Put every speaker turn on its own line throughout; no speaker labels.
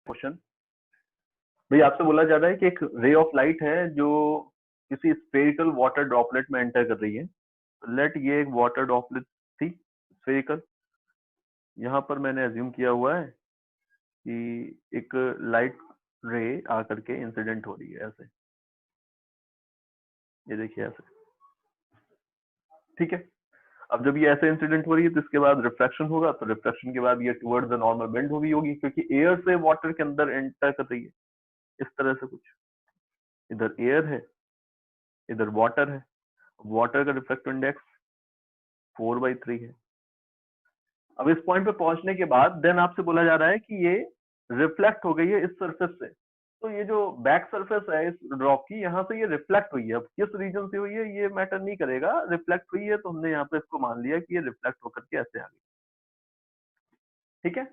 Question भाई आपसे बोला जा रहा है कि एक रे ऑफ लाइट है जो किसी स्फेरिकल वाटर ड्रॉपलेट में एंटर कर रही है। लेट ये एक वाटर ड्रॉपलेट थी स्फेरिकल। यहाँ पर मैंने अज्यूम किया हुआ है कि एक लाइट रे आकर के इंसिडेंट हो रही है ऐसे, ये देखिए ऐसे, ठीक है। अब जब ये ऐसे इंसिडेंट हो रही है तो इसके बाद रिफ्रैक्शन होगा, तो रिफ्रैक्शन के बाद ये टुवर्ड्स द नॉर्मल बेंड होगी क्योंकि एयर से वाटर के अंदर एंटर कर रही है। इस तरह से कुछ, इधर एयर है इधर वाटर है, वाटर का रिफ्रैक्टिव इंडेक्स 4/3 है। अब इस पॉइंट पे पहुंचने के बाद देन आपसे बोला जा रहा है कि ये रिफ्लेक्ट हो गई है इस सरफेस से। तो ये जो बैक सरफेस है इस ड्रॉप की, यहाँ से ये रिफ्लेक्ट हुई है। अब किस रीजन से हुई है ये मैटर नहीं करेगा, रिफ्लेक्ट हुई है तो हमने यहाँ पे इसको मान लिया कि ये रिफ्लेक्ट होकर के ऐसे आ गई, ठीक है।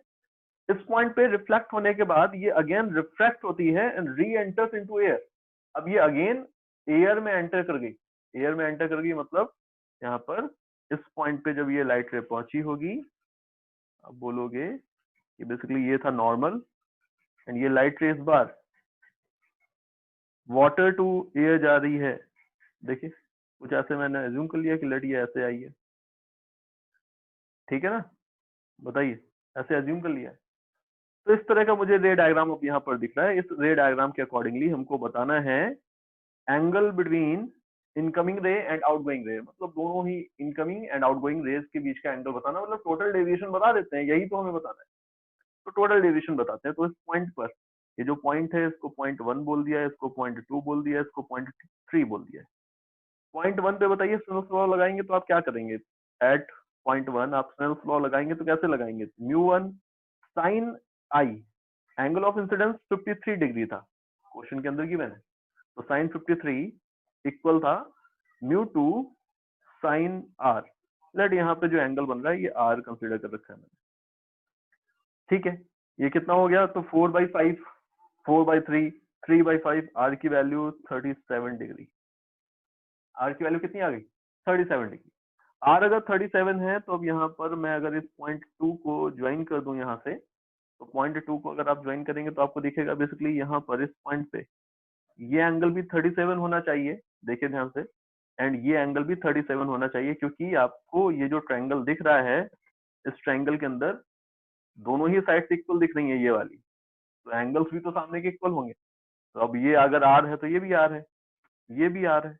इस पॉइंट पे रिफ्लेक्ट होने के बाद ये अगेन रिफ्रैक्ट होती है and re enters into air. अब ये अगेन एयर में एंटर कर गई, एयर में एंटर कर गई मतलब यहाँ पर इस पॉइंट पे जब ये लाइट रे पहुंची होगी, अब बोलोगे कि बेसिकली ये था नॉर्मल एंड ये लाइट रे इस बार वाटर टू एयर जा रही है। देखिए कुछ ऐसे मैंने एज्यूम कर लिया कि लाइट ये ऐसे आई है, ठीक है ना, बताइए, ऐसे एज्यूम कर लिया है। तो इस तरह का मुझे रे डायग्राम अब यहाँ पर दिख रहा है। इस रे डायग्राम के अकॉर्डिंगली हमको बताना है एंगल बिटवीन इनकमिंग रे एंड आउटगोइंग रे, मतलब दोनों ही इनकमिंग एंड आउटगोइंग रेज के बीच का एंगल बताना, मतलब टोटल डेविएशन बता देते हैं, यही तो हमें बताना है। तो टोटल डेविएशन बताते हैं। तो इस पॉइंट पर ये जो पॉइंट है इसको पॉइंट 1 बोल दिया, इसको पॉइंट 2 बोल दिया, इसको पॉइंट 3 बोल दिया। पॉइंट 1 पे बताइए स्नेल्स लॉ लगाएंगे तो आप क्या करेंगे। एट पॉइंट 1 आप स्नेल्स लॉ लगाएंगे तो कैसे लगाएंगे, μ1 sine i, angle of incidence 53 degree था क्वेश्चन के अंदर गिवन है, तो साइन 53 इक्वल था μ2 साइन आर। लेट यहाँ पे जो एंगल बन रहा है ये आर कंसीडर कर रखा है मैंने, ठीक है। ये कितना हो गया, तो 4/5, 4/3, 3/5, आर की वैल्यू 37 डिग्री। आर की वैल्यू कितनी आ गई, 37 डिग्री। आर अगर 37 है तो अब यहाँ पर मैं अगर इस पॉइंट 2 को ज्वाइन कर दूं यहाँ से, तो पॉइंट 2 को अगर आप ज्वाइन करेंगे तो आपको दिखेगा बेसिकली यहाँ पर इस पॉइंट पे ये एंगल भी 37 होना चाहिए, देखिए ध्यान से, एंड ये एंगल भी 37 होना चाहिए, क्योंकि आपको ये जो ट्रायंगल दिख रहा है इस ट्रायंगल के अंदर दोनों ही साइड इक्वल दिख रही है ये वाली, तो एंगल्स भी तो सामने के इक्वल होंगे। तो अब ये अगर आर है तो ये भी आर है, ये भी आर है,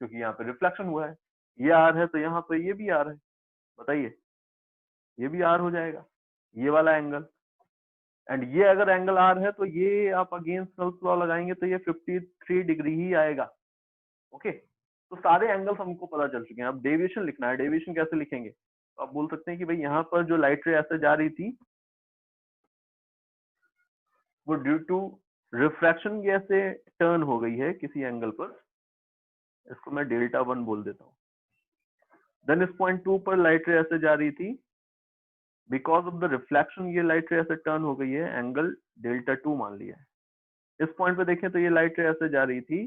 क्योंकि यहाँ पे रिफ्लेक्शन हुआ है। ये आर है तो यहाँ पे ये भी आर है, बताइए, ये भी आर हो जाएगा ये वाला एंगल। एंड ये अगर एंगल आर है तो ये आप अगेन स्नेल्स लॉ लगाएंगे तो ये 53 डिग्री ही आएगा, ओके। तो सारे एंगल्स हमको पता चल चुके हैं। अब डेविएशन लिखना है, डेविएशन कैसे लिखेंगे, तो आप बोल सकते हैं कि भाई यहाँ पर जो लाइट रे ऐसे जा रही थी वो ड्यू टू रिफ्रैक्शन ऐसे टर्न हो गई है किसी एंगल पर, इसको मैं Δ1 बोल देता हूँ। देन इस पॉइंट 2 पर लाइट रे ऐसे जा रही थी, बिकॉज ऑफ द रिफ्लेक्शन ये लाइट रे ऐसे टर्न हो गई है, एंगल Δ2 मान लिया है। इस पॉइंट पे देखें तो ये लाइट रे ऐसे जा रही थी,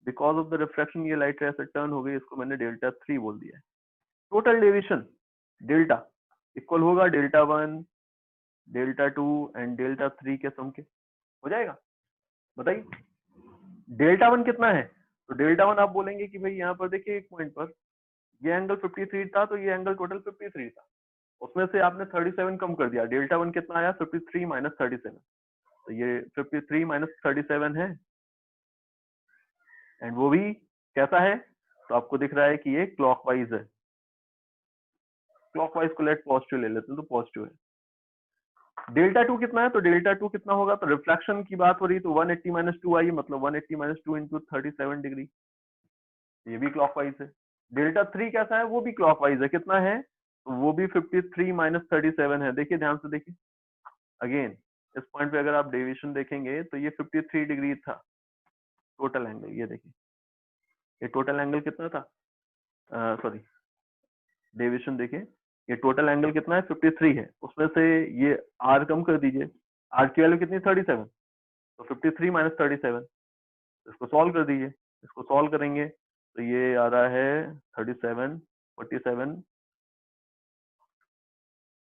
बिकॉज ऑफ द रिफ्रैक्शन ये लाइट रे ऐसे टर्न हो गई, इसको मैंने Δ3 बोल दिया है। टोटल डेविएशन डेल्टा इक्वल होगा Δ1, Δ2 एंड Δ3 के सम के, हो जाएगा, बताइए। Δ1 कितना है, तो Δ1 आप बोलेंगे कि भाई यहाँ पर देखिए एक पॉइंट पर ये एंगल 53 था, तो ये एंगल टोटल 53 था, उसमें से आपने 37 कम कर दिया। Δ1 कितना आया, 53 माइनस 37, तो ये 53 माइनस 37 है, एंड वो भी कैसा है, तो आपको दिख रहा है कि ये क्लॉकवाइज है। क्लॉकवाइज को लेट पॉजिटिव ले लेते हैं, तो पॉजिटिव है। Δ2 कितना है, तो Δ2 कितना होगा, तो रिफ्लेक्शन की बात हो रही तो 180 माइनस 2 आई, मतलब 180 माइनस 2 इंटू 37 डिग्री, ये भी क्लॉकवाइज है। Δ3 कैसा है, वो भी क्लॉकवाइज है, कितना है, तो वो भी 53 माइनस 37 है। देखिए ध्यान से देखिए, अगेन इस पॉइंट पे अगर आप डेविएशन देखेंगे तो ये 53 डिग्री था टोटल एंगल, ये देखिए ये टोटल एंगल कितना था, सॉरी डेविएशन देखिए, ये टोटल एंगल कितना है, 53 है, उसमें से ये आर कम कर दीजिए, आर की वैल्यू कितनी, 37, तो 53 माइनस 37, इसको सॉल्व कर दीजिए, इसको सॉल्व करेंगे तो ये आ रहा है 37, 47,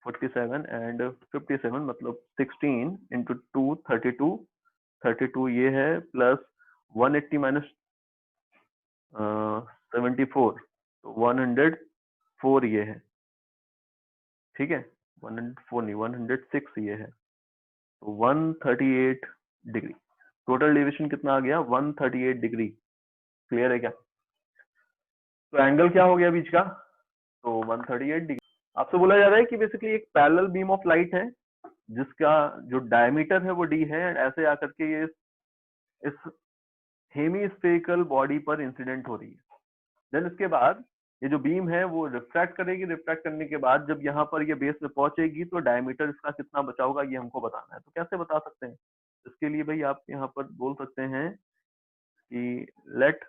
47 एंड 57 मतलब 16 इंटू 2 32 32 ये है प्लस 180 माइनस 74 तो 104 ये है, ठीक है। 104 नहीं 106 ये है, तो 138 डिग्री। टोटल डेविएशन कितना आ गया? 138 डिग्री। क्लियर है क्या? तो एंगल क्या हो गया बीच का? तो 138 डिग्री। आपसे बोला जा रहा है कि बेसिकली एक पैरेलल बीम ऑफ लाइट है जिसका जो डायमीटर है वो डी है, एंड ऐसे आकर के ये इस हेमीस्फेरिकल बॉडी पर इंसिडेंट हो रही है। देन इसके बाद ये जो बीम है वो रिफ्रैक्ट करेगी, रिफ्रैक्ट करने के बाद जब यहाँ पर ये बेस में पहुंचेगी तो डायमीटर इसका कितना बचा होगा ये हमको बताना है। तो कैसे बता सकते हैं? इसके लिए भाई आप यहाँ पर बोल सकते हैं कि लेट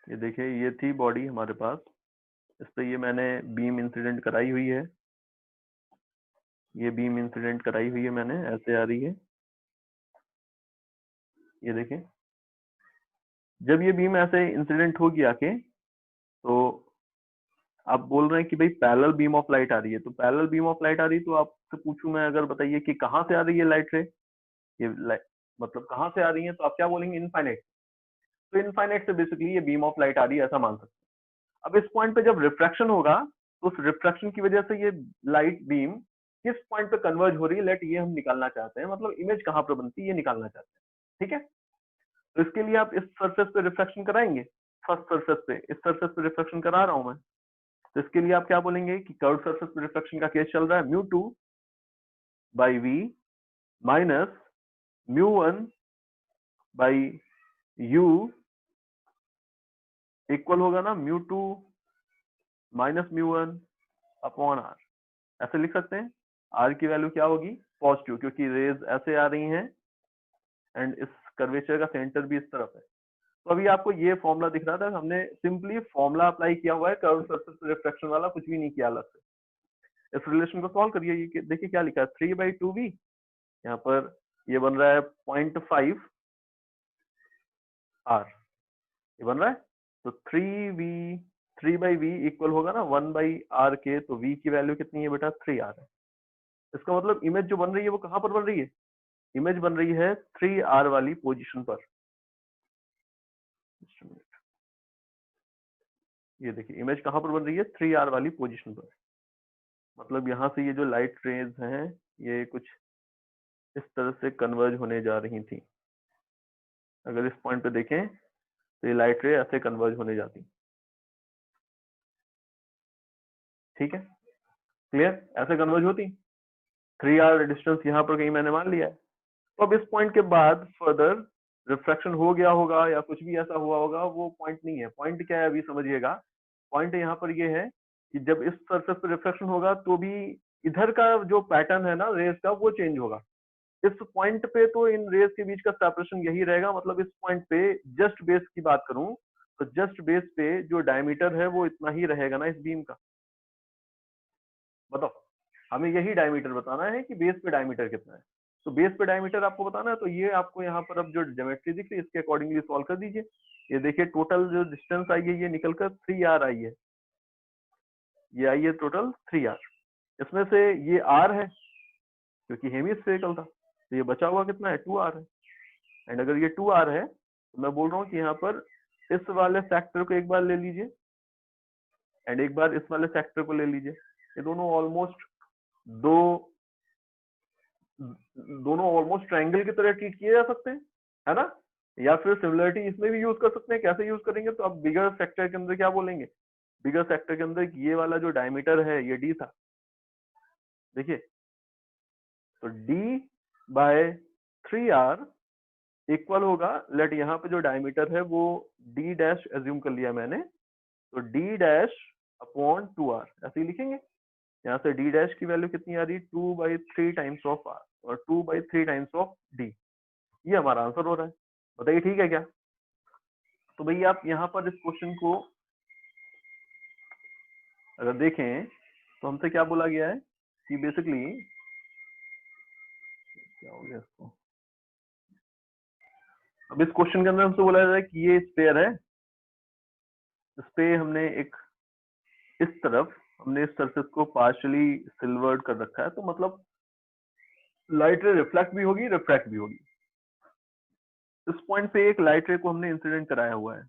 ये देखिए ये थी बॉडी हमारे पास, इस पे ये मैंने बीम इंसिडेंट कराई हुई है, ये बीम इंसिडेंट कराई हुई है मैंने, ऐसे आ रही है, ये देखिए। जब ये बीम ऐसे इंसिडेंट होगी आके, तो आप बोल रहे हैं कि भाई पैरेलल बीम ऑफ लाइट आ रही है, तो पैरेलल बीम ऑफ लाइट आ रही है तो आपसे पूछूं मैं, अगर बताइए कि कहाँ से आ रही है लाइट रे, ये मतलब कहाँ से आ रही है, तो आप क्या बोलेंगे? इनफाइनाइट। तो इनफाइनाइट से बेसिकली ये बीम ऑफ लाइट आ रही है, ऐसा मान सकते हैं। अब इस पॉइंट पे जब रिफ्रैक्शन होगा तो उस रिफ्रैक्शन की वजह से ये लाइट बीम किस पॉइंट पे कन्वर्ज हो रही है, लेट ये हम निकालना चाहते हैं, मतलब इमेज कहाँ पर बनती है ये निकालना चाहते हैं, ठीक है। तो इसके लिए आप इस सरफेस पे रिफ्रैक्शन कराएंगे, फर्स्ट सरफेस पे, इस सरफेस पे रिफ्रैक्शन करा रहा हूं मैं। तो इसके लिए आप क्या बोलेंगे कि कर्व सरफेस पे रिफ्रैक्शन का केस चल रहा है, mu two by v minus mu one by u equal होगा ना mu two minus mu one upon R. ऐसे लिख सकते हैं। आर की वैल्यू क्या होगी? पॉजिटिव, क्योंकि रेज ऐसे आ रही हैं एंड इस कर्वेचर का सेंटर भी इस तरफ है। तो अभी आपको ये फॉर्मूला दिख रहा था, हमने सिंपली फॉर्मूला अप्लाई किया हुआ है, कर्व सरफेस रिफ्रैक्शन वाला, कुछ भी नहीं किया अलग से। इस रिलेशन को सॉल्व करिए, ये देखिए क्या लिखा है, 3/2v, यहाँ पर ये बन रहा है 0.5 आर, ये बन रहा है। तो 3/v इक्वल होगा ना 1/r के, तो v की वैल्यू कितनी है बेटा? 3r है। इसका मतलब इमेज जो बन रही है वो कहां पर बन रही है? इमेज बन रही है 3r वाली पोजीशन पर। ये देखिए इमेज कहां पर बन रही है? 3r वाली पोजीशन पर। मतलब यहाँ से ये जो लाइट रेज हैं ये कुछ इस तरह से कन्वर्ज होने जा रही थी। अगर इस पॉइंट पे देखें तो ये लाइट रे ऐसे कन्वर्ज होने जाती, ठीक है, क्लियर? ऐसे कन्वर्ज होती, 3r डिस्टेंस यहाँ पर कहीं मैंने मान लिया है। तो अब इस पॉइंट के बाद फर्दर रिफ्रैक्शन हो गया होगा या कुछ भी ऐसा हुआ होगा, वो पॉइंट नहीं है। पॉइंट क्या है अभी समझिएगा। पॉइंट यहाँ पर ये है कि जब इस सरफेस पर रिफ्रैक्शन होगा तो भी इधर का जो पैटर्न है ना रेज का वो चेंज होगा। इस पॉइंट पे तो इन रेज के बीच का सेपरेशन यही रहेगा, मतलब इस पॉइंट पे जस्ट बेस की बात करूं तो जस्ट बेस पे जो डायमीटर है वो इतना ही रहेगा ना इस बीम का। बताओ, हमें यही डायमीटर बताना है कि बेस पे डायमीटर कितना है। तो बेस पे डायमीटर आपको बताना है, तो ये आपको यहाँ पर अब जो ज्योमेट्री दिख रही है इसके अकॉर्डिंगली सॉल्व कर दीजिए। ये देखिए टोटल जो डिस्टेंस आई है ये निकलकर 3r आई है, ये आई है टोटल 3r। इसमें से ये r है क्योंकि हेमिस्फेरिकल था, तो ये बचा हुआ कितना है? 2r है। एंड अगर ये 2r है तो मैं बोल रहा हूँ कि यहाँ पर इस वाले फैक्टर को एक बार ले लीजिए एंड एक बार इस वाले फैक्टर को ले लीजिए। ये दोनों ऑलमोस्ट दो दोनों ऑलमोस्ट ट्रायंगल की तरह ट्रीट किए जा सकते हैं, है ना? या फिर सिमिलरिटी इसमें भी यूज कर सकते हैं। कैसे यूज करेंगे? तो अब बिगर सेक्टर के अंदर क्या बोलेंगे? बिगर सेक्टर के अंदर ये वाला जो डायमीटर है ये डी था, देखिए, तो डी बाय 3r इक्वल होगा, लेट यहाँ पे जो डायमीटर है वो डी डैश एज्यूम कर लिया मैंने, तो डी डैश अपॉन 2r ऐसे ही लिखेंगे। यहाँ से डी डैश की वैल्यू कितनी आ रही? 2/3 टाइम्स ऑफ r और 2/3 टाइम्स ऑफ d। ये हमारा आंसर हो रहा है। बताइए ठीक है क्या? तो भैया आप यहाँ पर इस क्वेश्चन को अगर देखें तो हमसे क्या बोला गया है कि बेसिकली क्या हो गया इसको, अब इस क्वेश्चन के अंदर हमसे बोला जा रहा है कि ये स्फीयर है, इस पे हमने एक इस तरफ हमने इस सरफेस को पार्शियली सिल्वर्ड कर रखा है, तो मतलब लाइट रे रिफ्लेक्ट भी होगी, रिफ्रैक्ट भी होगी। इस पॉइंट पे एक लाइट रे को हमने इंसिडेंट कराया हुआ है।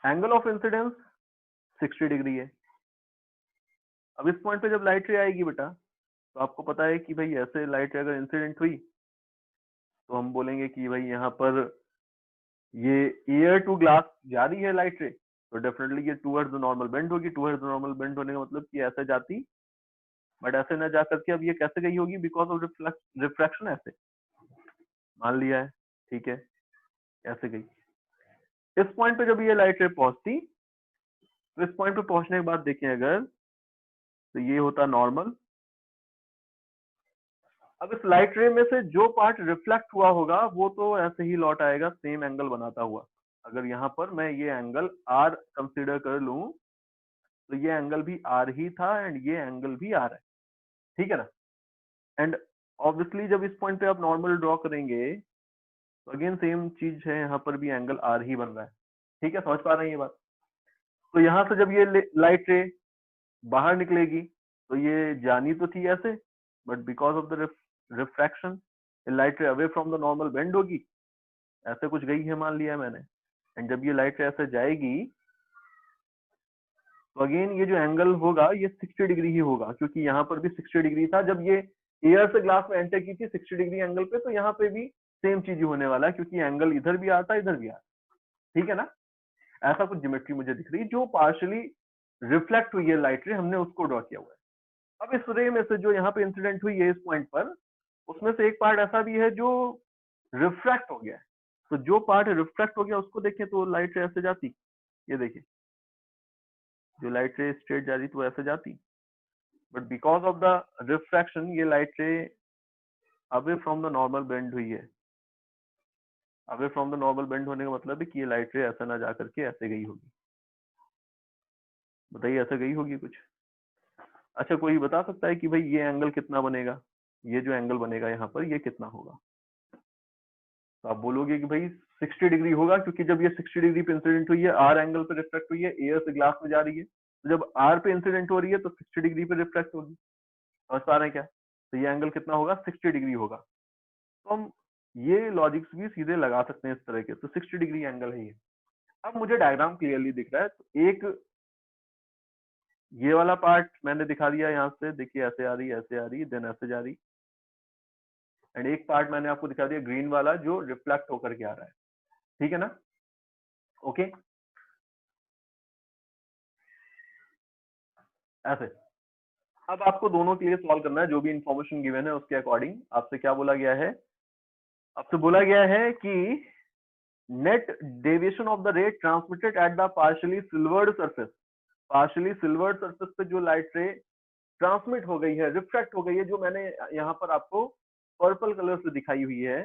एंगल ऑफ इंसिडेंस 60 डिग्री है। अब इस पॉइंट पे जब लाइट रे आएगी बेटा, तो आपको पता है कि भाई ऐसे लाइट रे अगर इंसिडेंट हुई तो हम बोलेंगे कि भाई यहाँ पर ये ईयर टू ग्लास जा रही है लाइट रे, तो डेफिनेटली ये टूवर्ड्स द नॉर्मल बेंड होगी। टूवर्ड्स द नॉर्मल बेंड होने का मतलब कि ऐसे जाती, बट ऐसे ना जा करके अब ये कैसे गई होगी, बिकॉज ऑफ रिफ्रैक्शन। ऐसे मान लिया है, ठीक है, ऐसे गई। इस पॉइंट पे जब ये लाइट रे पहुंचती, तो इस पॉइंट पे पहुंचने के बाद देखें अगर, तो ये होता नॉर्मल। अब इस लाइट रे में से जो पार्ट रिफ्लेक्ट हुआ होगा वो तो ऐसे ही लौट आएगा सेम एंगल बनाता हुआ। अगर यहाँ पर मैं ये एंगल आर कंसीडर कर लूं, तो ये एंगल भी आर ही था एंड ये एंगल भी आर है, ठीक है ना। एंड ऑब्वियसली जब इस पॉइंट पे आप नॉर्मल ड्रॉ करेंगे, तो अगेन सेम चीज है, यहाँ पर भी एंगल आर ही बन रहा है, ठीक है, समझ पा रहे हैं ये बात। तो यहाँ से जब ये लाइट रे बाहर निकलेगी, तो ये जानी तो थी ऐसे, but because of the refraction light ray away from the normal bend होगी, ऐसे कुछ गई है मान लिया मैंने। एंड जब ये लाइट रे ऐसे जाएगी, तो अगेन ये जो एंगल होगा ये 60 डिग्री ही होगा, क्योंकि यहाँ पर भी 60 डिग्री था जब ये एयर से ग्लास में एंटर की थी 60 डिग्री एंगल पे, तो यहाँ पे भी सेम चीज ही होने वाला है, क्योंकि एंगल इधर भी आता इधर भी आता, ठीक है ना। ऐसा कुछ ज्योमेट्री मुझे दिख रही है जो पार्शियली रिफ्लेक्ट हुई है लाइट रे, हमने उसको ड्रॉ किया हुआ है। अब इस रे में से जो यहाँ पे इंसिडेंट हुई है इस पॉइंट पर, उसमें से एक पार्ट ऐसा भी है जो रिफ्रैक्ट हो गया है। तो जो पार्ट रिफ्रैक्ट हो गया उसको देखें तो लाइट रे ऐसे जाती, ये देखिए, जो लाइट रे स्ट्रेट जा रही तो ऐसे जाती, but because of the refraction ये light ray away from the normal bend हुई है। Away from the normal bend होने का मतलब है कि ये लाइट रे ऐसा ना जा करके ऐसे गई होगी। बताइए, ऐसे गई होगी कुछ। अच्छा, कोई बता सकता है कि भाई ये एंगल कितना बनेगा, ये जो एंगल बनेगा यहाँ पर ये कितना होगा। तो आप बोलोगे कि भाई 60 डिग्री होगा, क्योंकि जब ये 60 डिग्री पे इंसिडेंट हुई है, आर एंगल पे रिफ्लेक्ट हुई है, एयर से ग्लास में जा रही है, तो जब आर पे इंसिडेंट हो रही है तो 60 डिग्री पे रिफ्लेक्ट होगी। समझ पा रहे हैं क्या। तो ये एंगल कितना होगा, 60 डिग्री होगा। तो हम ये लॉजिक्स भी सीधे लगा सकते हैं इस तरह के, तो 60 डिग्री एंगल है ये। अब मुझे डायग्राम क्लियरली दिख रहा है, तो एक ये वाला पार्ट मैंने दिखा दिया यहाँ से, देखिए ऐसे आ रही, ऐसे आ रही, देन ऐसे जा रही। एंड एक पार्ट मैंने आपको दिखा दिया ग्रीन वाला जो रिफ्लेक्ट होकर के आ रहा है, ठीक है ना। ओके, ऐसे। अब आपको दोनों के लिए सॉल्व करना है, जो भी इंफॉर्मेशन गिवन है उसके अकॉर्डिंग। आपसे क्या बोला गया है, आपसे बोला गया है कि नेट डेविएशन ऑफ द रे transmitted at the partially silvered surface. Partially silvered surface पे जो लाइट रे ट्रांसमिट हो गई है, रिफ्रैक्ट हो गई है, जो मैंने यहाँ पर आपको पर्पल कलर से दिखाई हुई है,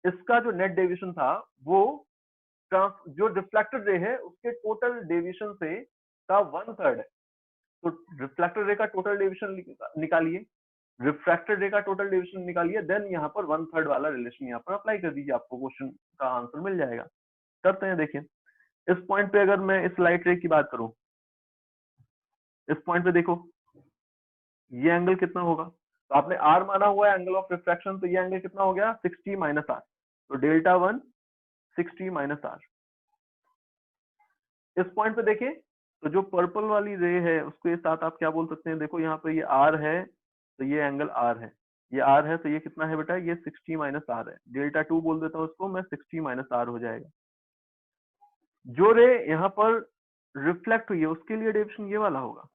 इसका जो नेट डेविएशन था वो जो रिफ्लेक्टेड रे है उसके टोटल डेविएशन से का 1/3 है। तो रिफ्लेक्टेड रे का टोटल डेविएशन निकालिए, रिफ्रैक्टेड रे का टोटल डेविएशन निकालिए, देन यहाँ पर 1/3 वाला रिलेशन यहाँ पर अप्लाई कर दीजिए, आपको क्वेश्चन का आंसर मिल जाएगा। करते हैं, देखिए इस पॉइंट पे अगर मैं इस लाइट रे की बात करूं, इस पॉइंट पे देखो ये एंगल कितना होगा, तो आपने आर माना हुआ है एंगल ऑफ रिफ्रैक्शन, तो ये एंगल कितना हो गया 60 माइनस आर, तो डेल्टा 1 60 माइनस आर। इस पॉइंट पे देखिए, तो जो पर्पल वाली रे है उसके साथ आप क्या बोल सकते हैं, देखो यहाँ पे ये आर है, तो ये एंगल आर है, ये आर है, तो ये कितना है बेटा, ये 60 माइनस आर है, डेल्टा 2 बोल देता हूँ उसको मैं, 60 माइनस आर हो जाएगा। जो रे यहाँ पर रिफ्लेक्ट हुई है उसके लिए डेविएशन ये वाला होगा,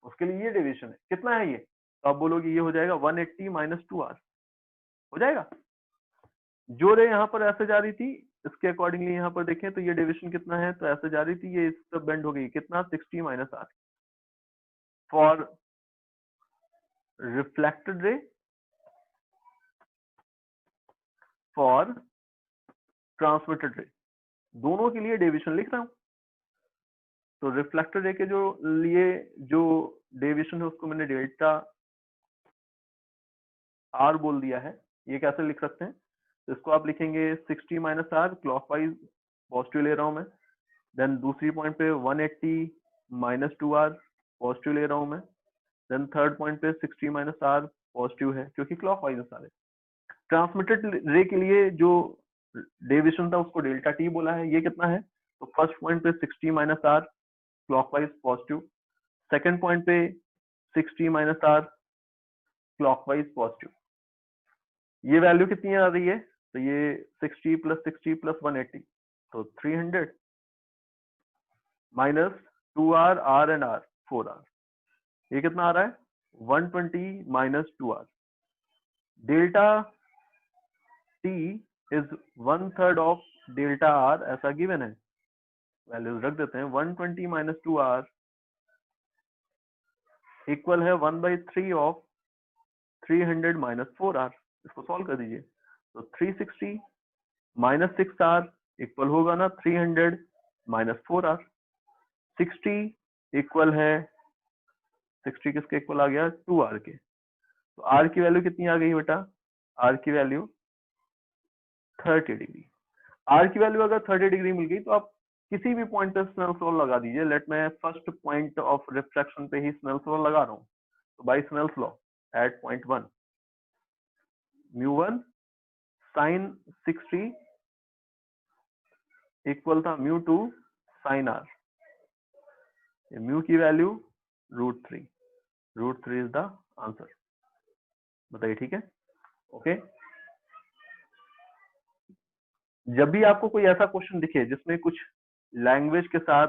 उसके लिए ये डेविएशन है, कितना है ये, तो आप बोलोगे ये हो जाएगा 180 माइनस 2r हो जाएगा। जो रे यहाँ पर ऐसे जा रही थी, इसके अकॉर्डिंगली यहाँ पर देखें तो ये डेविएशन कितना है, तो ऐसे जा रही थी, ये इस तरफ बेंड हो गई, कितना 60 minus R. For reflected ray, for transmitted ray, दोनों के लिए डेविएशन लिख रहा हूं। तो रिफ्लेक्टेड रे के जो लिए जो डेविएशन है उसको मैंने डेल्टा आर बोल दिया है। ये कैसे लिख सकते हैं, तो इसको आप लिखेंगे 60 माइनस आर, क्लॉकवाइज पॉजिटिव ले रहा हूं मैं, देन दूसरी पॉइंट पे 180 माइनस 2r पॉजिटिव ले रहा हूं मैं। देन थर्ड पॉइंट पे 60 माइनस r पॉजिटिव है क्योंकि क्लॉकवाइज है सारे। ट्रांसमिटेड रे के लिए जो डेविएशन था उसको डेल्टा टी बोला है। ये कितना है? तो फर्स्ट पॉइंट पे 60 minus r clockwise positive, second point पे 60 माइनस r क्लॉकवाइज पॉजिटिव। ये वैल्यू कितनी आ रही है? तो ये 60 प्लस 180 तो 300 minus 2r r and r 4r, ये कितना आ रहा है? 120 minus 2r। Delta t is 1/3 of delta r, ऐसा गिवन है। वैल्यूज रख देते हैं। 120 माइनस 2r इक्वल है 1/3 ऑफ 300 माइनस 4r। इसको सॉल्व कर दीजिए। तो 360 माइनस 6r इक्वल होगा ना 300 माइनस 4r। 60 इक्वल है, 60 किसके इक्वल आ गया? 2r के। तो r की वैल्यू कितनी आ गई बेटा? r की वैल्यू 30 डिग्री। r की वैल्यू अगर 30 डिग्री मिल गई तो आप किसी भी पॉइंट पे स्नेल्स लॉ लगा दीजिए। लेट मैं फर्स्ट पॉइंट ऑफ रिफ्रैक्शन पे ही स्नेल्स लॉ लगा रहा हूँ। तो by Snell's law at point 1, μ1 sine 60 equal था μ2 साइन r। म्यू की वैल्यू √3, √3 इज द आंसर। बताइए ठीक है? ओके। जब भी आपको कोई ऐसा क्वेश्चन दिखे जिसमें कुछ लैंग्वेज के साथ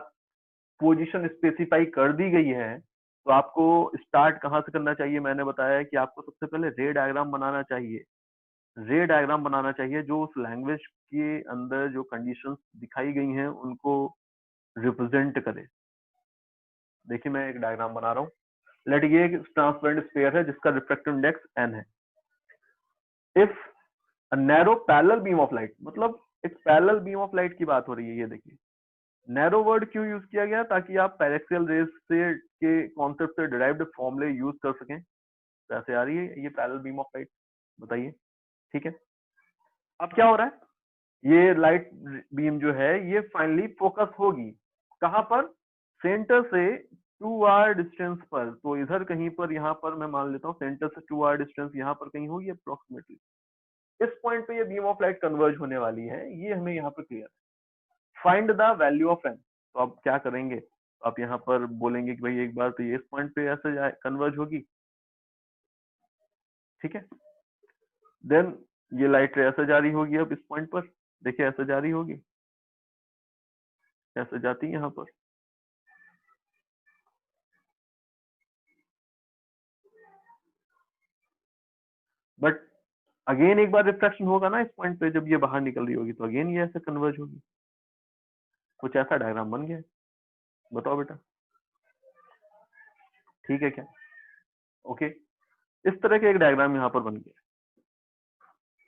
पोजीशन स्पेसिफाई कर दी गई है, तो आपको स्टार्ट कहां से करना चाहिए? मैंने बताया कि आपको सबसे पहले रे डायग्राम बनाना चाहिए। रे डायग्राम बनाना चाहिए जो उस लैंग्वेज के अंदर जो कंडीशंस दिखाई गई हैं उनको रिप्रेजेंट करे। देखिए मैं एक डायग्राम बना रहा हूँ। लेट ये एक ट्रांसपेरेंट स्फीयर है जिसका रिफ्रैक्टिव इंडेक्स n है। If a narrow parallel beam of light, मतलब एक पैरेलल बीम ऑफ लाइट की बात हो रही है। ये देखिए नैरो वर्ड क्यों यूज किया गया? ताकि आप पैरेक्सियल रेज से के कॉन्सेप्ट से डिराइव्ड फॉर्मूले यूज कर सकें। तो ऐसे आ रही है ये पैरेलल बीम ऑफ लाइट। बताइए ठीक है? अब क्या हो रहा है? ये लाइट बीम जो है ये फाइनली फोकस होगी कहां पर? सेंटर से 2r डिस्टेंस पर। तो इधर कहीं पर, यहाँ पर मैं मान लेता हूँ सेंटर से 2r डिस्टेंस यहाँ पर कहीं होगी अप्रोक्सीमेटली। इस पॉइंट पे ये बीम ऑफ लाइट कन्वर्ज होने वाली है। ये हमें यहाँ पर क्लियर है। Find the value of n। तो आप क्या करेंगे? आप यहाँ पर बोलेंगे कि भाई एक बार तो ये इस पॉइंट पे ऐसे कन्वर्ज होगी, ठीक है। देन ये लाइट रे ऐसे जा रही होगी। अब इस पॉइंट पर देखिए ऐसे जा रही होगी, ऐसे जाती है यहाँ पर। बट अगेन एक बार रिफ्रैक्शन होगा ना इस पॉइंट पे, जब ये बाहर निकल रही होगी तो अगेन ये ऐसे कन्वर्ज होगी। कुछ ऐसा डायग्राम बन गया। बताओ बेटा ठीक है क्या? ओके। इस तरह के एक डायग्राम यहाँ पर बन गया।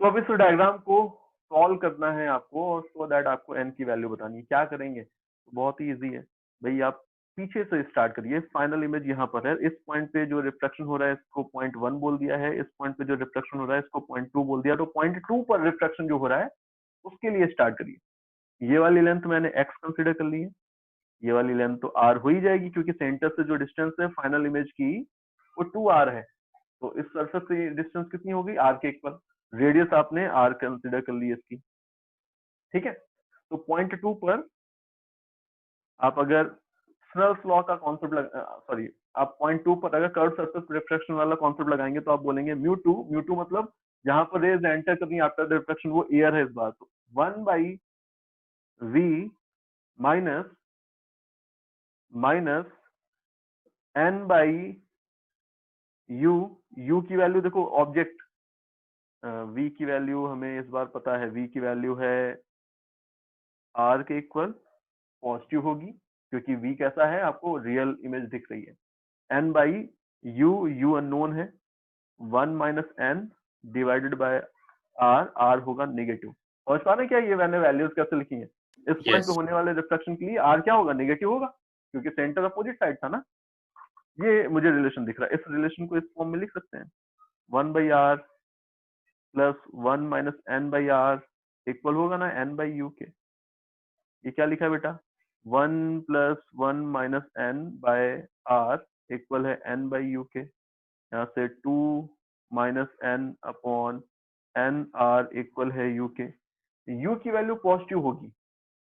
तो अब इस डायग्राम को सॉल्व करना है आपको, और सो दैट आपको n की वैल्यू बतानी है। क्या करेंगे? तो बहुत ही इजी है भाई। आप पीछे से स्टार्ट करिए। फाइनल इमेज यहाँ पर है। इस पॉइंट पे जो रिफ्लेक्शन हो रहा है इसको 0.1 बोल दिया है। इस पॉइंट पे जो रिफ्लेक्शन हो रहा है इसको 0.2 बोल दिया। तो 0.2 पर रिफ्लेक्शन जो हो रहा है उसके लिए स्टार्ट करिए। ये वाली लेंथ मैंने x कंसिडर कर ली है। ये वाली लेंथ तो r हो ही जाएगी क्योंकि सेंटर से जो डिस्टेंस है फाइनल इमेज की वो 2r है। तो इस सरफेस से डिस्टेंस कितनी होगी? r के इक्वल। रेडियस आपने r कंसिडर कर ली इसकी, ठीक है। तो 0.2 पर आप अगर स्नेल्स लॉ का कॉन्सेप्ट सॉरी, आप 0.2 पर अगर कर्व सरफेस रिफ्लेक्शन वाला कॉन्सेप्ट लगाएंगे तो आप बोलेंगे μ2 मतलब जहां पर रेज एंटर करनी आफ्टर द रिफ्लेक्शन वो एयर है इस बार। तो 1/v माइनस n/u। u की वैल्यू देखो ऑब्जेक्ट, v की वैल्यू हमें इस बार पता है। v की वैल्यू है r के इक्वल, पॉजिटिव होगी क्योंकि v कैसा है आपको रियल इमेज दिख रही है। n/u, u अननोन है। 1 minus n divided by r, r होगा नेगेटिव। समझ पा रहे क्या ये मैंने वैल्यूज कैसे लिखी है? इस पॉइंट पे होने वाले रिफ्लेक्शन के लिए r क्या होगा? नेगेटिव होगा क्योंकि सेंटर अपोजिट साइड था ना। ये मुझे रिलेशन दिख रहा है। इस रिलेशन को इस फॉर्म में लिख सकते हैं। 1/r plus 1 minus n/r equal होगा ना n/u के। ये क्या लिखा है बेटा? 1 plus 1 minus n by R equal है एन बाई यू के। यहाँ से 2 minus n upon n are equal है यू के। यू की वैल्यू पॉजिटिव होगी,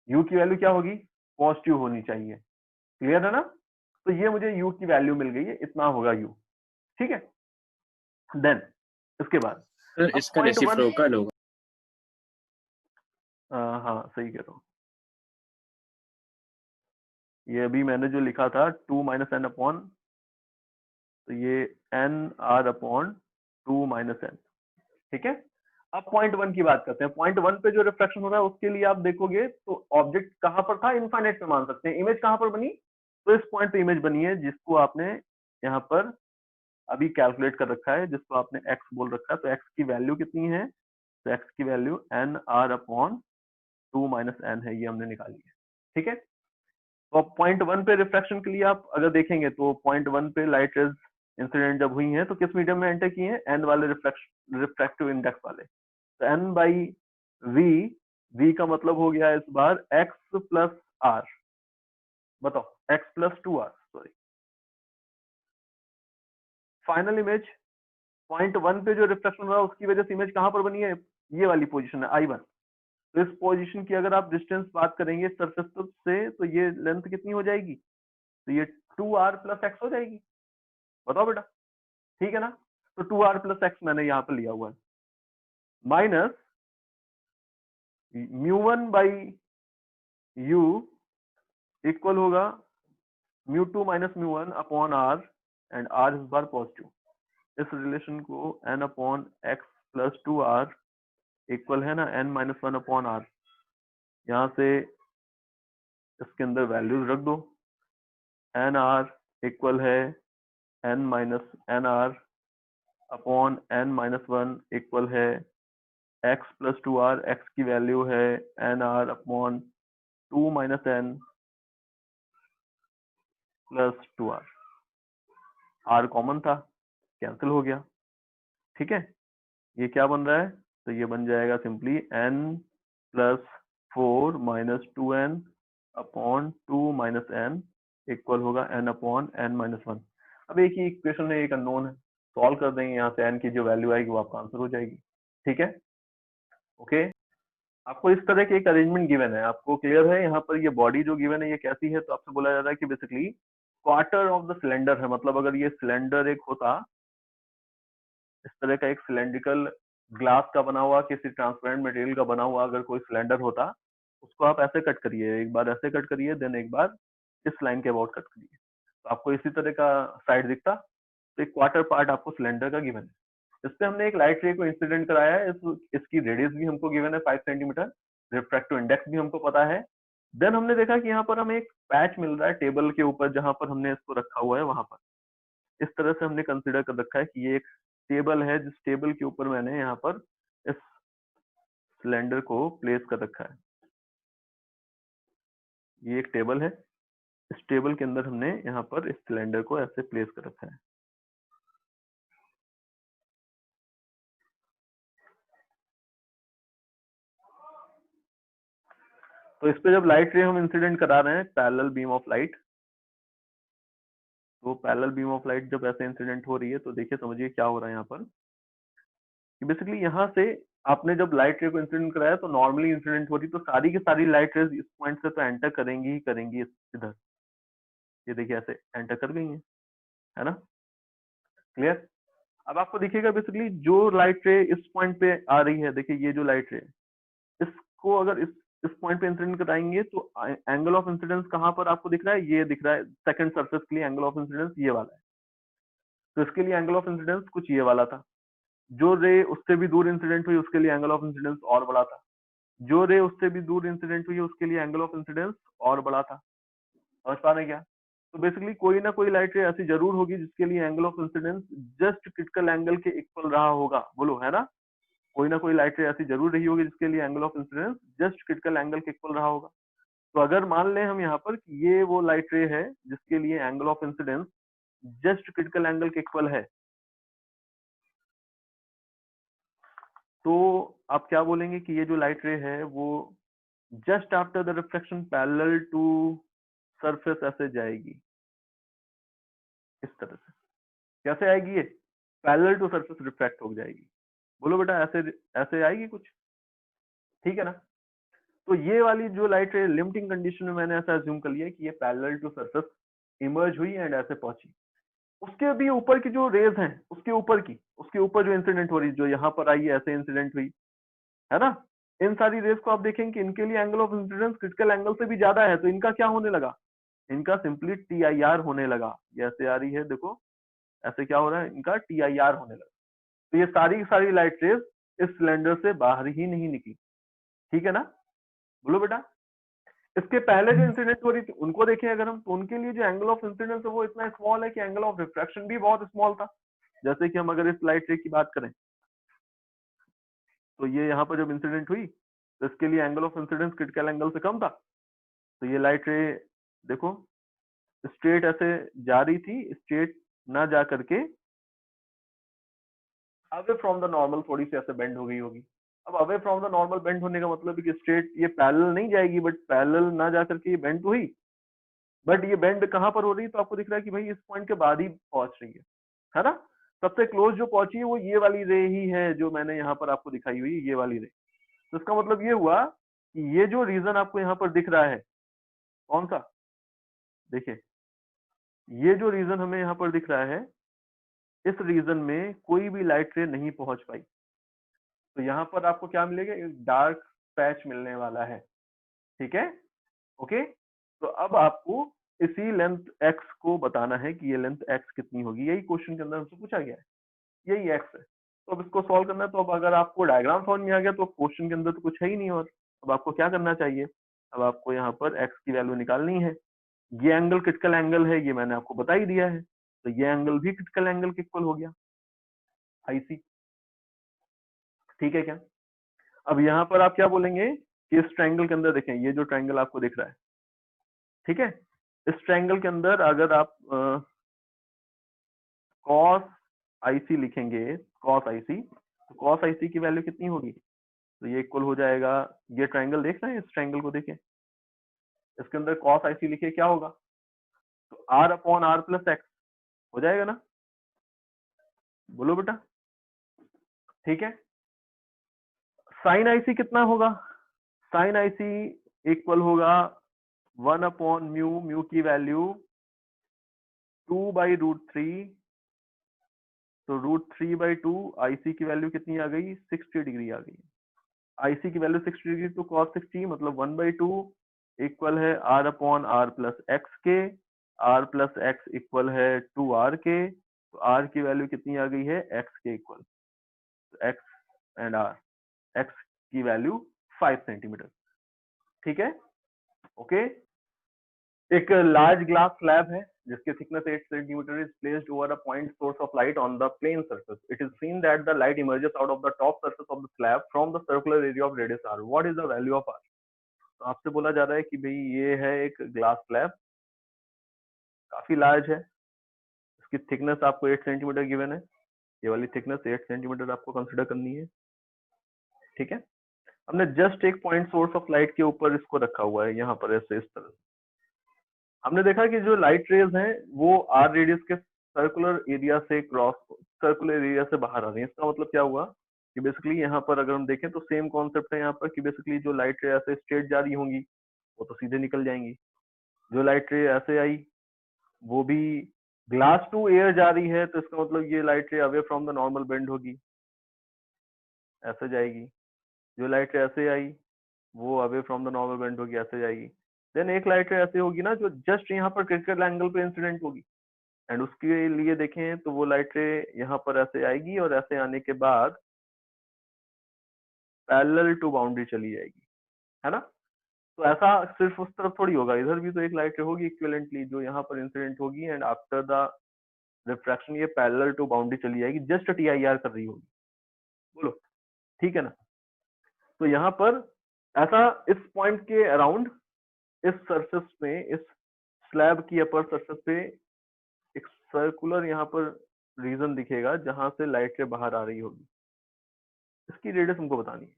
यू की वैल्यू क्या होगी, पॉजिटिव होनी चाहिए। क्लियर है ना? तो ये मुझे यू की वैल्यू मिल गई है, इतना होगा यू। ठीक है, देन इसके बाद
सर
अब
इसका
पॉइंट वन,
रेसिप्रोकल होगा।
हाँ सही कह रहा हूँ। ये अभी मैंने जो लिखा था 2 माइनस एन अपॉन, तो ये n are upon 2 minus n. ठीक है, अब पॉइंट वन की बात करते हैं। पॉइंट वन पे जो रिफ्लेक्शन हो रहा है उसके लिए आप देखोगे तो ऑब्जेक्ट कहां पर था, इनफाइनाइट पे मान सकते हैं। इमेज कहां पर बनी, तो इस पॉइंट पे इमेज बनी है जिसको आपने यहाँ पर अभी कैलकुलेट कर रखा है, जिसको आपने एक्स बोल रखा है। तो एक्स की वैल्यू कितनी है, तो एक्स की value n are upon 2 minus n है, ये हमने निकाली है। ठीक है, तो अब पॉइंट वन पे रिफ्रैक्शन के लिए आप अगर देखेंगे तो पॉइंट वन पे लाइट रेज इंसिडेंट जब हुई है तो किस मीडियम में एंटर किए हैं, एन वाले रिफ्रैक्टिव इंडेक्स वाले। तो एन बाई वी, वी का मतलब हो गया इस बार एक्स प्लस आर। बताओ, x plus 2 R, sorry. Final image point one पे जो रिफ्लेक्शन हो रहा है उसकी वजह से इमेज कहां पर बनी है, ये वाली पोजीशन है I1। तो इस पोजीशन की अगर आप डिस्टेंस बात करेंगे सरफेस से, तो ये लेंथ कितनी हो जाएगी, तो ये 2r प्लस एक्स हो जाएगी। बताओ बेटा, ठीक है ना? तो 2r प्लस एक्स मैंने यहाँ पर लिया हुआ है, minus mu one by u equal होगा mu two minus mu one upon r, and r इस बार पॉजिटिव। इस रिलेशन को n upon x plus 2r equal है ना n minus one upon r. यहाँ से इसके अंदर वैल्यूज रख दो, एन आर इक्वल है n minus n are upon n minus one equal है x प्लस 2r। x की वैल्यू है n are upon 2 minus n plus 2r। r common था, कैंसिल हो गया। ठीक है, ये क्या बन रहा है, तो ये बन जाएगा simply n plus 4 minus 2n upon 2 minus n equal होगा n upon n minus one. अब एक ही इक्वेशन है, एक अननोन है, सॉल्व कर देंगे, यहाँ से n की जो वैल्यू आएगी वो आपका आंसर हो जाएगी। ठीक है, ओके। आपको इस तरह की एक अरेंजमेंट गिवन है, आपको क्लियर है? यहाँ पर ये बॉडी जो गिवन है ये कैसी है, तो आपसे बोला जा रहा है कि basically quarter of the cylinder है। मतलब अगर ये सिलेंडर एक होता, इस तरह का एक सिलेंड्रिकल ग्लास का बना हुआ, किसी ट्रांसपेरेंट मटेरियल का बना हुआ अगर कोई सिलेंडर होता, उसको आप ऐसे कट करिए, एक बार ऐसे कट करिए, देन एक बार इस लाइन के अबाउट कट करिए, तो आपको इसी तरह का साइड दिखता। तो एक क्वार्टर पार्ट आपको सिलेंडर का गिवन है। इस पे हमने एक लाइट रे को इंसिडेंट कराया है, इसकी रेडियस भी हमको गिवन है 5 सेंटीमीटर, रिफ्रैक्टिव इंडेक्स भी हमको पता है। देन हमने देखा कि यहाँ पर हमें एक पैच मिल रहा है टेबल के ऊपर, जहां पर हमने इसको रखा हुआ है वहां पर इस तरह से हमने कंसिडर कर रखा है कि ये एक टेबल है, जिस टेबल के ऊपर मैंने यहाँ पर इस सिलेंडर को प्लेस कर रखा है। ये एक टेबल है, इस टेबल के अंदर हमने यहाँ पर इस सिलेंडर को ऐसे प्लेस कर रखा है। तो इस पे जब लाइट रे हम इंसिडेंट करा रहे हैं, पैरेलल बीम ऑफ लाइट, तो पैरेलल बीम ऑफ लाइट जब ऐसे इंसिडेंट हो रही है तो देखिए समझिए क्या हो रहा है यहाँ पर, कि बेसिकली यहाँ से आपने जब लाइट रे को इंसिडेंट कराया तो नॉर्मली इंसिडेंट हो रही, तो सारी की सारी लाइट रेज इस पॉइंट से तो एंटर करेंगी ही करेंगी इधर। ये देखिए ऐसे एंटर कर गई है ना? क्लियर? अब आपको दिखेगा बेसिकली जो लाइट रे इस पॉइंट पे आ रही है, देखिए ये जो लाइट रे, इसको अगर इस पॉइंट पे इंसिडेंट कराएंगे तो एंगल ऑफ इंसिडेंस कहां पर आपको दिख रहा है, ये दिख रहा है सेकंड सरफेस के लिए एंगल ऑफ इंसिडेंस ये वाला है। तो इसके लिए एंगल ऑफ इंसिडेंस कुछ ये वाला था। जो रे उससे भी दूर इंसिडेंट हुई उसके लिए एंगल ऑफ इंसिडेंस और बड़ा था। जो रे उससे भी दूर इंसिडेंट हुई उसके लिए एंगल ऑफ इंसिडेंस और बड़ा था। समझ पा रहे हैं क्या? तो बेसिकली कोई ना कोई लाइट रे ऐसी जरूर होगी जिसके लिए angle of incidence just critical angle के इक्वल रहा होगा। बोलो, है ना? कोई ना कोई लाइट रे ऐसी जरूर रही होगी जिसके लिए angle of incidence just critical angle के इक्वल रहा होगा। तो अगर मान लें हम यहाँ पर कि ये वो लाइट रे है जिसके लिए angle of incidence just critical angle के इक्वल है, तो आप क्या बोलेंगे कि ये जो लाइट रे है वो just after the reflection parallel to surface ऐसे जाएगी, इस तरह से। कैसे आएगी ये? पैरेलल टू सरफेस रिफ्लेक्ट हो जाएगी। बोलो बेटा, ऐसे ऐसे आएगी कुछ, ठीक है ना? तो ये वाली जो लाइट रे लिमिटिंग कंडीशन में मैंने ऐसा अज्यूम कर लिया कि ये पैरेलल टू सरफेस इमर्ज हुई एंड ऐसे पहुंची। उसके भी ऊपर की जो रेज हैं, उसके ऊपर जो इंसिडेंट हो रही, जो यहाँ पर आई है ऐसे इंसिडेंट हुई, है ना? इन सारी रेज को आप देखेंगे कि इनके लिए angle of incidence critical angle से भी ज्यादा है, तो इनका क्या होने लगा? इनका सिंपली TIR होने लगा। ये ऐसे आ रही है, देखो ऐसे क्या हो रहा है, इनका TIR होने लगा। तो ये सारी की सारी लाइट रेज इस सिलेंडर से बाहर ही नहीं निकली, ठीक है ना? बोलो बेटा। इसके पहले जो इंसिडेंट हो रही थी उनको देखें अगर हम, तो उनके लिए जो एंगल ऑफ इंसिडेंस है वो इतना स्मॉल है कि एंगल ऑफ रिफ्रैक्शन भी बहुत स्मॉल था। जैसे कि हम अगर इस लाइट रे की बात करें, तो ये यहाँ पर जब इंसिडेंट हुई तो इसके लिए angle of incidence critical angle से कम था। तो ये लाइट रे देखो स्ट्रेट ऐसे जा रही थी, स्ट्रेट ना जा करके अवे फ्रॉम द नॉर्मल थोड़ी सी ऐसे बेंड हो गई होगी। अब away from the normal bend होने का मतलब है कि स्ट्रेट ये पैरेलल नहीं जाएगी, बट पैरेलल ना जा करके ये बेंड तो हुई, बट ये बेंड कहाँ पर हो रही है? तो आपको दिख रहा है कि भाई इस पॉइंट के बाद ही पहुंच रही है ना? सबसे क्लोज जो पहुंची है वो ये वाली रे ही है जो मैंने यहाँ पर आपको दिखाई हुई, ये वाली रे। तो इसका मतलब ये हुआ कि ये जो रीजन आपको यहाँ पर दिख रहा है, कौन सा? देखिए, ये जो रीजन हमें यहाँ पर दिख रहा है, इस रीजन में कोई भी लाइट रे नहीं पहुंच पाई। तो यहाँ पर आपको क्या मिलेगा? एक डार्क पैच मिलने वाला है, ठीक है? ओके, तो अब आपको इसी लेंथ x को बताना है कि ये लेंथ x कितनी होगी। यही क्वेश्चन के अंदर हमसे पूछा गया है, यही x है। तो अब इसको सॉल्व करना है। तो अब अगर आपको डायग्राम समझ में आ गया तो क्वेश्चन के अंदर तो कुछ है ही नहीं। और अब आपको क्या करना चाहिए? अब आपको यहाँ पर x की वैल्यू निकालनी है। ये एंगल क्रिटिकल एंगल है, ये मैंने आपको बता ही दिया है। तो ये एंगल भी क्रिटिकल एंगल के इक्वल हो गया, IC, ठीक है क्या? अब यहाँ पर आप क्या बोलेंगे कि इस ट्रायंगल के अंदर देखें, ये जो ट्रायंगल आपको दिख रहा है, ठीक है? इस ट्रायंगल के अंदर अगर आप कॉस IC लिखेंगे, कॉस IC, तो कॉस IC की वैल्यू कितनी होगी? तो ये इक्वल हो जाएगा, ये ट्रायंगल देख रहे हैं, इस ट्रायंगल को देखें, इसके अंदर कॉस IC लिखे क्या होगा? तो R upon R plus x हो जाएगा ना? बोलो बेटा, ठीक है? साइन IC कितना होगा? साइन IC इक्वल होगा 1 अपॉन म्यू, म्यू की वैल्यू 2/√3, तो √3/2, IC की वैल्यू कितनी आ गई? 60 डिग्री आ गई। IC की वैल्यू 60 डिग्री, तो cos 60 मतलब 1/2 इक्वल है R upon R plus x के। R प्लस एक्स इक्वल है 2R के। तो R की वैल्यू कितनी आ गई है? X के इक्वल। तो X एंड R, X की वैल्यू 5 सेंटीमीटर, ठीक है? ओके, एक लार्ज ग्लास स्लैब है जिसकी thickness 8 centimeter is placed over a point source of light on the plane surface. It is seen that the light emerges out of the top surface of the slab from the circular area of radius r. What is the value of r? तो आपसे बोला जा रहा है कि भाई ये है एक ग्लास स्लैब, काफी लार्ज है, इसकी थिकनेस आपको 8 सेंटीमीटर गिवन है। ये वाली थिकनेस 8 सेंटीमीटर आपको कंसिडर करनी है, ठीक है? हमने जस्ट एक पॉइंट सोर्स ऑफ लाइट के ऊपर इसको रखा हुआ है, यहाँ पर ऐसे इस तरह। हमने देखा कि जो लाइट रेज हैं वो आर रेडियस के सर्कुलर एरिया से क्रॉस, सर्कुलर एरिया से बाहर आ रही है। इसका मतलब क्या हुआ कि बेसिकली यहाँ पर अगर हम देखें तो सेम कॉन्सेप्ट है यहाँ पर कि बेसिकली जो लाइट रे ऐसे स्ट्रेट जा रही होंगी वो तो सीधे निकल जाएंगी, जो लाइट रे ऐसे आई वो भी ग्लास टू एयर जा रही है, तो इसका मतलब ये light ray away from the normal bend होगी, ऐसे जाएगी। जो लाइट रे ऐसे आई वो away from the normal bend होगी, ऐसे जाएगी। देन एक लाइट रे ऐसे होगी ना जो जस्ट यहाँ पर क्रिटिकल एंगल पे इंसिडेंट होगी, एंड उसके लिए देखें तो वो लाइट रे यहाँ पर ऐसे आएगी और ऐसे आने के बाद पैरेलल टू बाउंड्री चली जाएगी, है ना? तो ऐसा सिर्फ उस तरफ थोड़ी होगा, इधर भी तो एक लाइट रे होगी इक्विवेलेंटली जो यहाँ पर इंसिडेंट होगी, एंड आफ्टर द रिफ्रैक्शन ये पैरेलल टू बाउंड्री चली जाएगी, जस्ट TIR कर रही होगी। बोलो, ठीक है ना? तो यहाँ पर ऐसा इस पॉइंट के अराउंड, इस सरफेस में, इस स्लैब की अपर सरफेस पे एक सर्कुलर यहाँ पर रीजन दिखेगा जहां से लाइट रे बाहर आ रही होगी, इसकी रेडियस हमको बतानी है।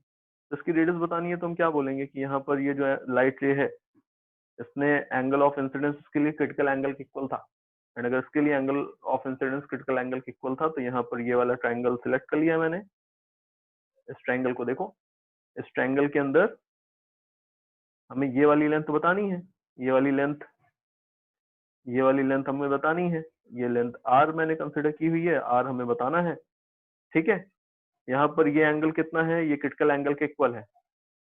इसकी रेडियस बतानी है तो हम क्या बोलेंगे कि यहाँ पर ये जो है लाइट रे है, इसने एंगल ऑफ इंसिडेंस के लिए क्रिटिकल एंगल के इक्वल था, एंड अगर इसके लिए angle of incidence critical angle के इक्वल था तो यहाँ पर ये वाला ट्राइंगल सिलेक्ट कर लिया मैंने। इस ट्राइंगल को देखो, इस ट्राइंगल के अंदर हमें ये वाली लेंथ बतानी है, ये वाली लेंथ हमें बतानी है, ये लेंथ r मैंने कंसिडर की हुई है, r हमें बताना है, ठीक है। यहाँ पर ये एंगल कितना है, ये क्रिटिकल एंगल के इक्वल है,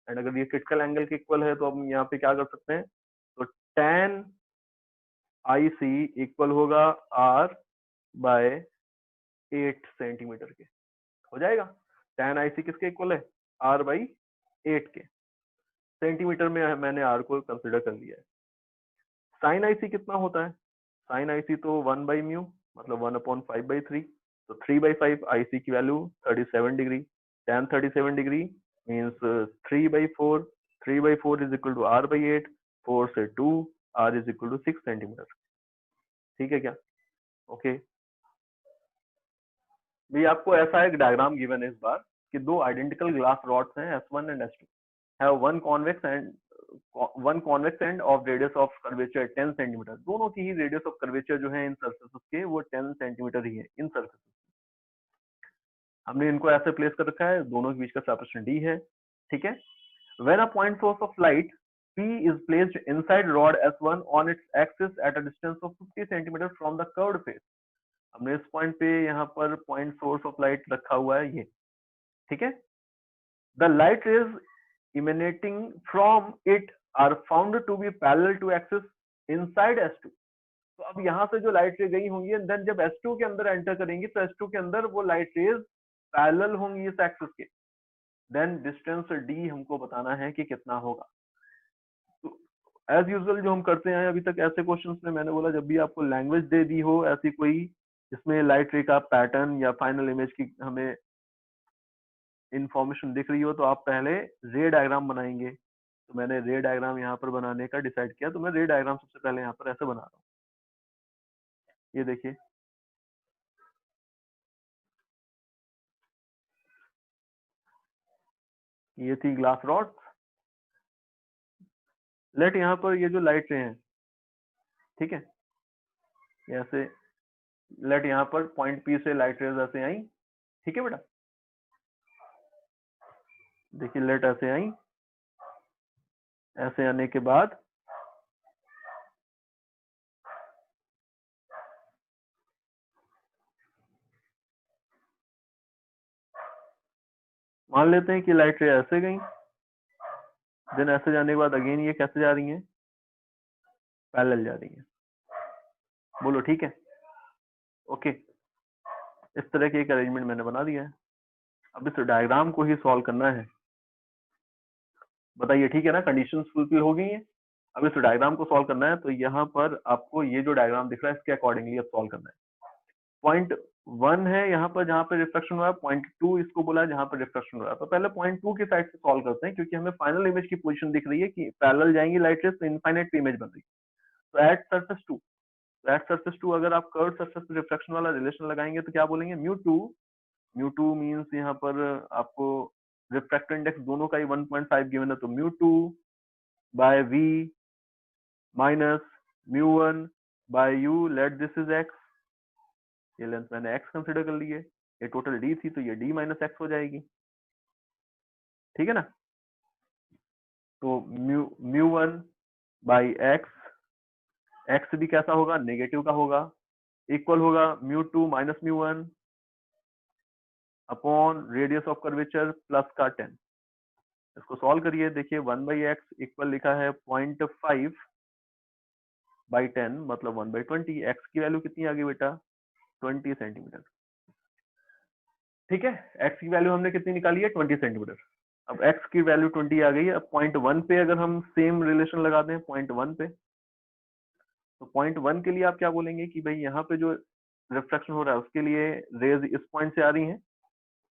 एंड अगर ये क्रिटिकल एंगल के इक्वल है तो हम यहाँ पे क्या कर सकते हैं, तो tan IC इक्वल होगा r बाय 8 सेंटीमीटर के, हो जाएगा। tan IC किसके इक्वल है, r बाई 8 के, सेंटीमीटर में मैंने r को कंसिडर कर लिया है। sin IC कितना होता है, sin IC तो 1 बाई म्यू, मतलब 1/5/3, तो 3/5 IC की value 37 degree, tan 37 degree means 3/4, 3/4 is equal to r by 8, 4 से 2, r is equal to 6 centimetre, ठीक है क्या, ओके। भी आपको ऐसा एक डायग्राम गिवन है इस बार कि दो आइडेंटिकल ग्लास रॉड्स हैं S1 and S2, have one convex end of radius of curvature 10 centimetre, दोनों की ही रेडियस ऑफ कर्वेचर जो है इन सरफेसेस के वो 10 सेंटीमीटर ही है इन सरफेसेस। हमने इनको ऐसे प्लेस कर रखा है, दोनों के बीच का सेपरेशन d है, ठीक है। When a point source of light P is placed inside rod S1 on its axis at a distance of 50 centimeter from the curved face, हमने इस पॉइंट पे यहाँ पर पॉइंट सोर्स ऑफ लाइट रखा हुआ है ये, ठीक है। The light rays emanating from it are found to be parallel to axis inside S2, तो अब यहाँ से जो लाइट रे गई होंगी देन जब S2 के अंदर एंटर करेंगी तो S2 के अंदर वो लाइट रेज पैरेलल होंगी इस एक्सिस के, देन डिस्टेंस d हमको बताना है कि कितना होगा। तो एज यूजुअल जो हम करते हैं अभी तक ऐसे क्वेश्चंस में, मैंने बोला जब भी आपको लैंग्वेज दे दी हो ऐसी कोई जिसमें लाइट रे का पैटर्न या फाइनल इमेज की हमें इंफॉर्मेशन दिख रही हो तो आप पहले रे डायग्राम बनाएंगे। तो मैंने रे डायग्राम यहाँ पर बनाने का डिसाइड किया, तो मैं रे डायग्राम सबसे पहले यहाँ पर ऐसे बना रहा हूँ, ये देखिए, ये थी ग्लास रॉड, लेट यहाँ पर ये जो लाइट रे हैं, ठीक है, ऐसे लेट यहाँ पर पॉइंट P से लाइट रेज ऐसे आई, ठीक है बेटा, देखिए लेट ऐसे आई, ऐसे आने के बाद मान लेते हैं कि लाइट रे ऐसे गई, देन ऐसे जाने के बाद अगेन ये कैसे जा रही हैं, पैरेलल जा रही हैं, बोलो ठीक है, ओके। इस तरह के एक अरेंजमेंट मैंने बना दिया है, अब इस डायग्राम को ही सॉल्व करना है, बताइए ठीक है ना, कंडीशंस फुलफिल हो गई हैं। अब इस डायग्राम को सॉल्व करना है तो यहाँ पर आपको ये जो डायग्राम दिख रहा है इसके अकॉर्डिंगली अब सॉल्व करना है। पॉइंट 1 है यहाँ पर जहाँ पे रिफ्लेक्शन हुआ है, पॉइंट 2 इसको बोला है जहाँ पर रिफ्लेक्शन हुआ है, तो पहले पॉइंट 2 की साइड से सॉल्व करते हैं क्योंकि हमें फाइनल इमेज की पोजीशन दिख रही है कि पैरेलल जाएंगी लाइट रेज तो इनफाइनाइट इमेज बन रही है। तो एट सरफेस 2 अगर आप कर्व सरफेस पे रिफ्लेक्शन वाला रिलेशन लगाएंगे तो क्या बोलेंगे, म्यू टू मीन्स यहाँ पर आपको रिफ्रैक्टिव इंडेक्स दोनों का ही 1.5 गिवन है, तो म्यू2 बाय v माइनस म्यू1 by u, let this is x, ये लेंथ मैंने x कंसिडर कर ली है, ये टोटल d थी तो ये d माइनस x हो जाएगी, ठीक है ना। तो म्यू1 बाई x भी कैसा होगा, नेगेटिव का होगा, इक्वल होगा म्यू2 माइनस म्यू1 upon radius of curvature plus का 10। इसको सॉल्व करिए, देखिए 1/x इक्वल लिखा है 0.5/10 मतलब 1/20, x की वैल्यू कितनी आ गई बेटा, 20 सेंटीमीटर, ठीक है। x की वैल्यू हमने कितनी निकाली है, 20 सेंटीमीटर। अब x की वैल्यू 20 आ गई है, अब पॉइंट 1 पे अगर हम सेम रिलेशन लगा दें पॉइंट 1 पे, तो पॉइंट 1 के लिए आप क्या बोलेंगे कि भाई यहाँ पे जो रिफ्रैक्शन हो रहा है उसके लिए रेज इस पॉइंट से आ रही हैं,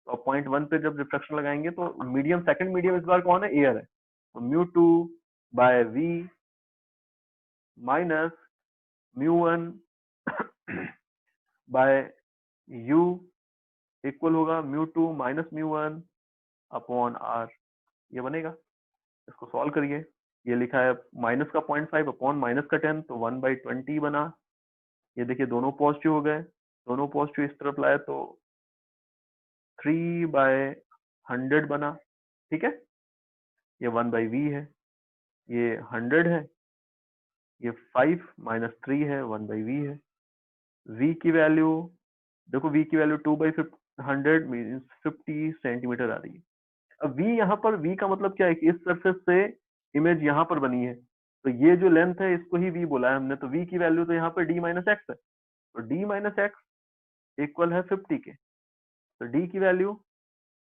तो पॉइंट 1 पे जब रिफ्रैक्शन लगाएंगे तो मीडियम, सेकंड मीडियम इस बार कौन है, एयर है, तो म्यू2 बाय v माइनस म्यू1 बाय u इक्वल होगा म्यू2 माइनस म्यू1 अपॉन r, ये बनेगा। इसको सॉल्व करिए। ये लिखा है माइनस का 0.5 अपॉन माइनस का 10, तो 1/20 बना। ये देखिए दोनों पॉजिटिव हो गए, दोनों पॉजिटिव इस तरफ लाए तो 3/100 बना। ठीक है, ये 1/v है, ये 100 है, ये 5 माइनस 3 है, 1/v है। v की वैल्यू देखो, v की वैल्यू 2/100 मीन्स 50 सेंटीमीटर आ रही है। अब v यहाँ पर, v का मतलब क्या है कि इस सरफेस से इमेज यहाँ पर बनी है, तो ये जो लेंथ है इसको ही v बोला है हमने, तो v की वैल्यू तो यहाँ पर d माइनस एक्स है, तो d माइनस एक्स इक्वल है 50 के, तो d की वैल्यू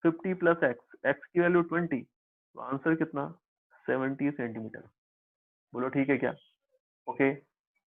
50 प्लस एक्स, एक्स की वैल्यू 20, तो आंसर कितना 70 सेंटीमीटर। बोलो ठीक है क्या? ओके।